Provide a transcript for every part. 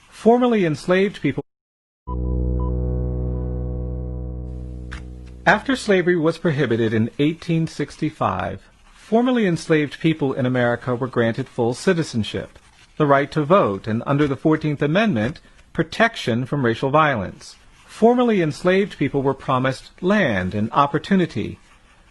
Formerly enslaved people. After slavery was prohibited in 1865, formerly enslaved people in America were granted full citizenship, the right to vote, and under the 14th Amendment, protection from racial violence. Formerly enslaved people were promised land and opportunity,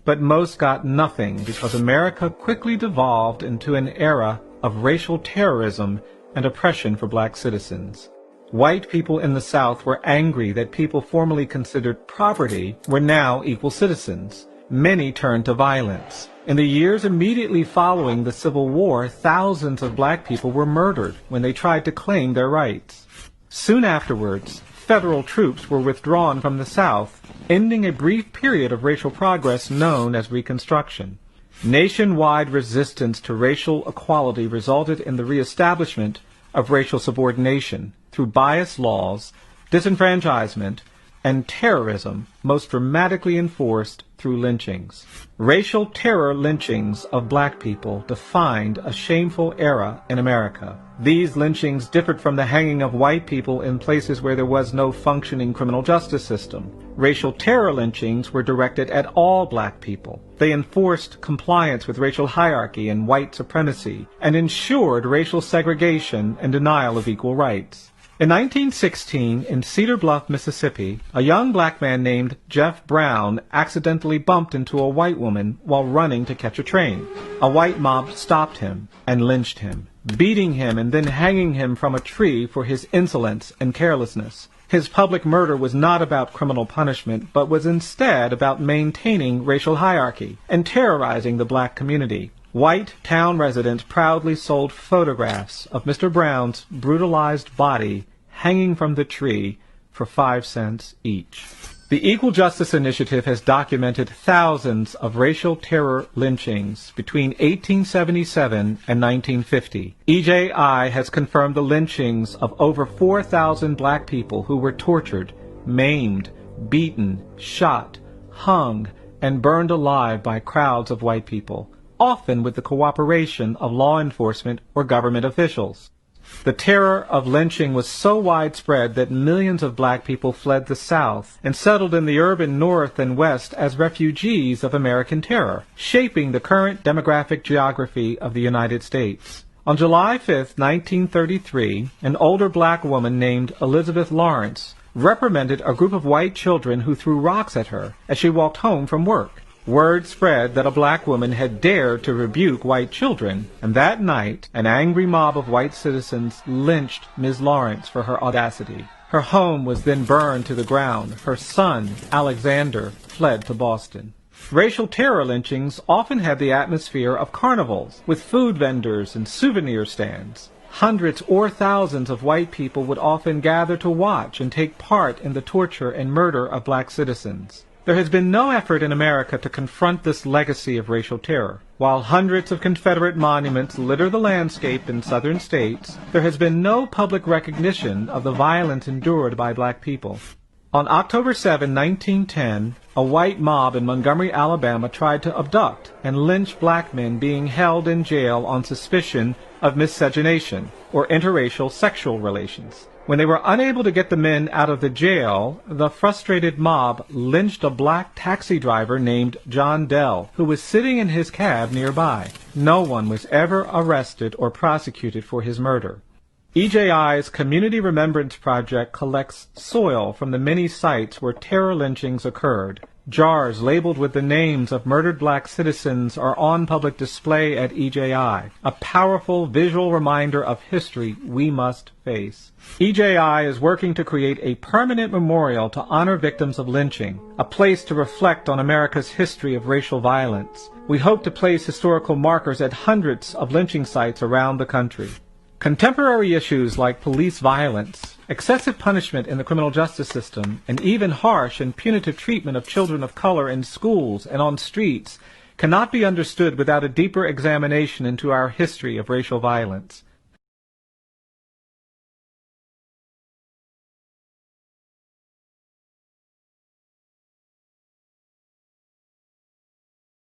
but most got nothing because America quickly devolved into an era of racial terrorism and oppression for black citizens. White people in the South were angry that people formerly considered property were now equal citizens. Many turned to violence. In the years immediately following the Civil War, thousands of black people were murdered when they tried to claim their rights. Soon afterwards, federal troops were withdrawn from the South, ending a brief period of racial progress known as Reconstruction. Nationwide resistance to racial equality resulted in the reestablishment of racial subordination through biased laws, disenfranchisement, and terrorism, most dramatically enforced through lynchings. Racial terror lynchings of black people defined a shameful era in America. These lynchings differed from the hanging of white people in places where there was no functioning criminal justice system. Racial terror lynchings were directed at all black people. They enforced compliance with racial hierarchy and white supremacy, and ensured racial segregation and denial of equal rights. In 1916, in Cedar Bluff, Mississippi, a young black man named Jeff Brown accidentally bumped into a white woman while running to catch a train. A white mob stopped him and lynched him, beating him and then hanging him from a tree for his insolence and carelessness. His public murder was not about criminal punishment, but was instead about maintaining racial hierarchy and terrorizing the black community. White town residents proudly sold photographs of Mr. Brown's brutalized body hanging from the tree for 5 cents each. The Equal Justice Initiative has documented thousands of racial terror lynchings between 1877 and 1950. EJI has confirmed the lynchings of over 4,000 black people who were tortured, maimed, beaten, shot, hung, and burned alive by crowds of white people, often with the cooperation of law enforcement or government officials. The terror of lynching was so widespread that millions of black people fled the South and settled in the urban North and West as refugees of American terror, shaping the current demographic geography of the United States. On July 5, 1933, an older black woman named Elizabeth Lawrence reprimanded a group of white children who threw rocks at her as she walked home from work. Word spread that a black woman had dared to rebuke white children, and that night an angry mob of white citizens lynched Ms. Lawrence for her audacity. Her home was then burned to the ground. Her son, Alexander, fled to Boston. Racial terror lynchings often had the atmosphere of carnivals, with food vendors and souvenir stands. Hundreds or thousands of white people would often gather to watch and take part in the torture and murder of black citizens. There has been no effort in America to confront this legacy of racial terror. While hundreds of Confederate monuments litter the landscape in southern states, there has been no public recognition of the violence endured by black people. On October 7, 1910, a white mob in Montgomery, Alabama tried to abduct and lynch black men being held in jail on suspicion of miscegenation, or interracial sexual relations. When they were unable to get the men out of the jail, the frustrated mob lynched a black taxi driver named John Dell, who was sitting in his cab nearby. No one was ever arrested or prosecuted for his murder. EJI's Community Remembrance Project collects soil from the many sites where terror lynchings occurred. Jars labeled with the names of murdered black citizens are on public display at EJI, a powerful visual reminder of history we must face. EJI is working to create a permanent memorial to honor victims of lynching, a place to reflect on America's history of racial violence. We hope to place historical markers at hundreds of lynching sites around the country. Contemporary issues like police violence, excessive punishment in the criminal justice system, and even harsh and punitive treatment of children of color in schools and on streets cannot be understood without a deeper examination into our history of racial violence.